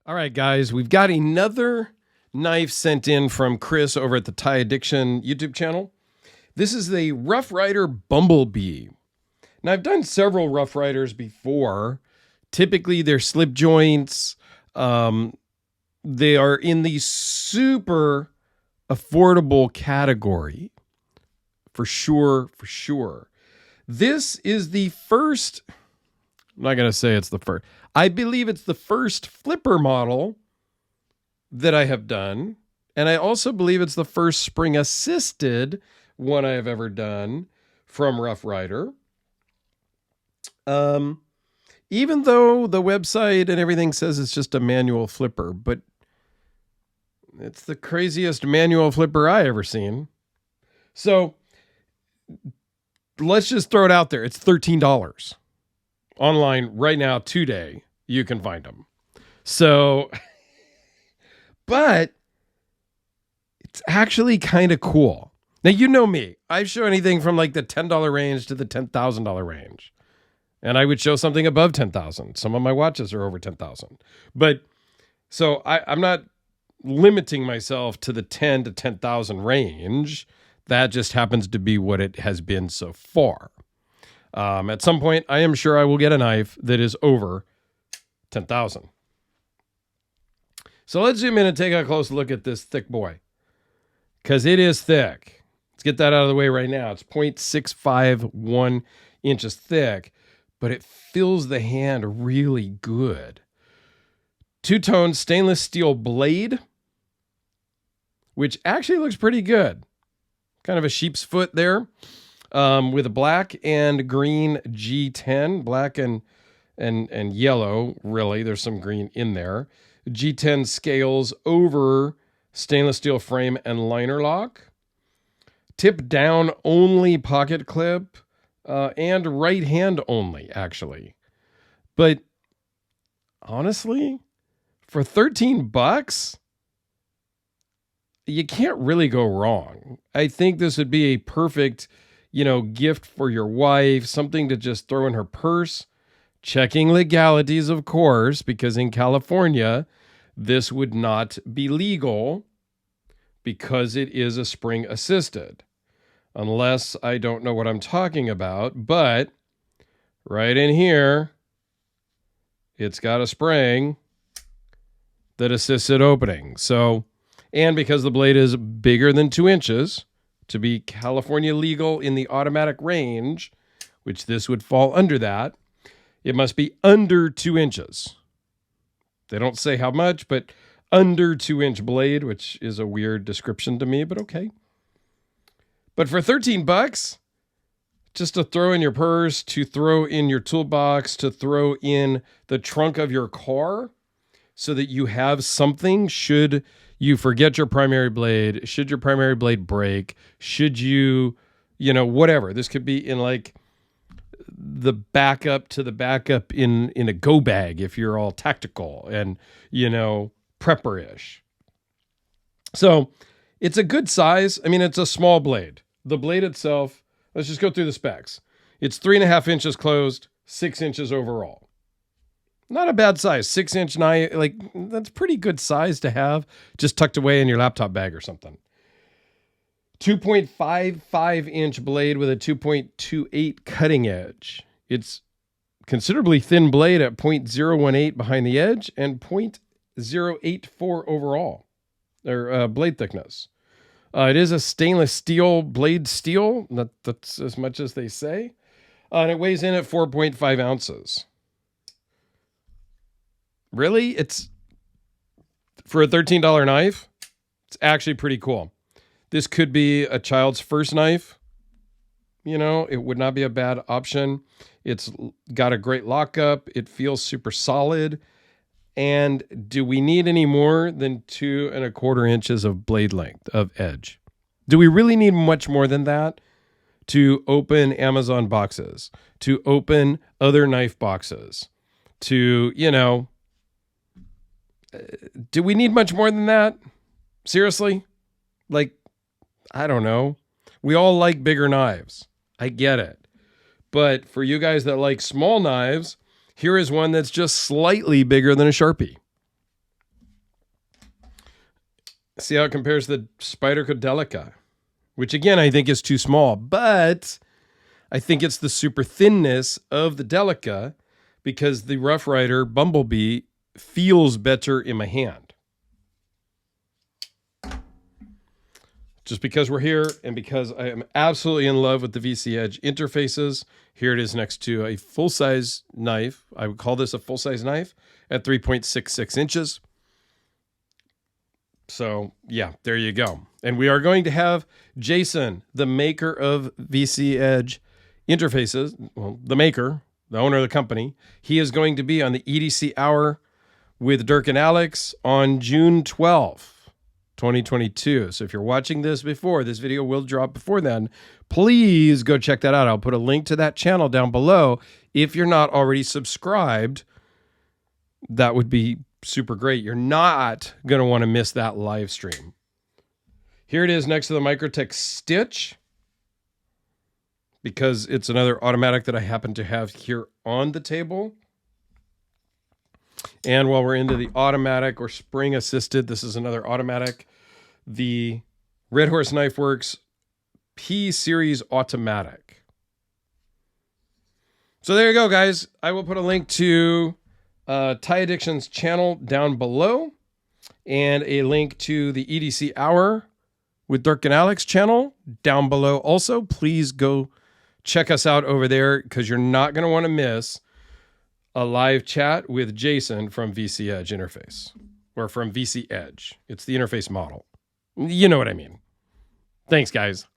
All right, guys, we've got another knife sent in from Chris over at the Thai Addiction YouTube channel. This is the Ryder Bumblebee. Now, I've done several Rough Riders before. Typically, they're slip joints. They are in the super affordable category. For sure. This is the first... I'm not going to say it's the first. I believe it's the first flipper model that I have done. And I also believe it's the first spring-assisted one I have ever done from Rough Rider. Even though the website and everything says it's just a manual flipper, but it's the craziest manual flipper I ever seen. So let's just throw it out there. It's $13. Online right now, today, you can find them. So, but it's actually kind of cool. Now, you know me. I show anything from like the $10 range to the $10,000 range. And I would show something above 10,000. Some of my watches are over 10,000. But so I'm not limiting myself to the 10 to 10,000 range. That just happens to be what it has been so far. At some point, I am sure I will get a knife that is over 10,000. So let's zoom in and take a close look at this thick boy. Because it is thick. Let's get that out of the way right now. It's 0.651 inches thick, but it fills the hand really good. Two-tone stainless steel blade, which actually looks pretty good. Kind of a sheep's foot there. With a black and green G10, black and yellow, really. There's some green in there. G10 scales over stainless steel frame and liner lock. Tip down only pocket clip, and right hand only, actually. But honestly, for $13, you can't really go wrong. I think this would be a perfect gift for your wife, something to just throw in her purse, checking legalities, of course, because in California, this would not be legal because it is a spring assisted, unless I don't know what I'm talking about. But right in here, it's got a spring that assists it opening. So, and because the blade is bigger than 2 inches, to be California legal in the automatic range, which this would fall under that, it must be under 2 inches. They don't say how much, but under 2-inch blade, which is a weird description to me, but okay. But for $13, just to throw in your purse, to throw in your toolbox, to throw in the trunk of your car, so that you have something should you forget your primary blade, should your primary blade break, should you, whatever. This could be in like the backup to the backup in a go bag if you're all tactical and, prepper-ish. So it's a good size. I mean, it's a small blade. The blade itself, let's just go through the specs. It's 3.5 inches closed, 6 inches overall. Not a bad size. 6-inch knife, that's pretty good size to have just tucked away in your laptop bag or something. 2.55-inch blade with a 2.28 cutting edge. It's considerably thin blade at 0.018 behind the edge and 0.084 overall, or blade thickness. It is a stainless steel blade steel. That's as much as they say. And it weighs in at 4.5 ounces. Really? It's for a $13 knife. It's actually pretty cool. This could be a child's first knife. It would not be a bad option. It's got a great lockup. It feels super solid. And do we need any more than 2.25 inches of blade length of edge? Do we really need much more than that to open Amazon boxes, to open other knife boxes, to, do we need much more than that? Seriously? I don't know. We all like bigger knives. I get it. But for you guys that like small knives, here is one that's just slightly bigger than a Sharpie. See how it compares to the Spyderco Delica, which again, I think is too small, but I think it's the super thinness of the Delica because the Rough Ryder Bumblebee feels better in my hand. Just because we're here and because I am absolutely in love with the VC Edge interfaces, here it is next to a full-size knife. I would call this a full-size knife at 3.66 inches. So, yeah, there you go. And we are going to have Jason, the maker of VC Edge interfaces, well, the maker, the owner of the company. He is going to be on the EDC Hour with Dirk and Alex on June 12th, 2022. So if you're watching this before, this video will drop before then, please go check that out. I'll put a link to that channel down below. If you're not already subscribed, that would be super great. You're not going to want to miss that live stream. Here it is next to the Microtech Stitch, because it's another automatic that I happen to have here on the table. And while we're into the automatic or spring assisted, this is another automatic, the Red Horse Knife Works P Series Automatic. So there you go, guys. I will put a link to Tie Addiction's channel down below and a link to the EDC Hour with Dirk and Alex channel down below. Also, please go check us out over there because you're not going to want to miss a live chat with Jason from VC Edge Interface, or from VC Edge. It's the interface model. You know what I mean. Thanks, guys.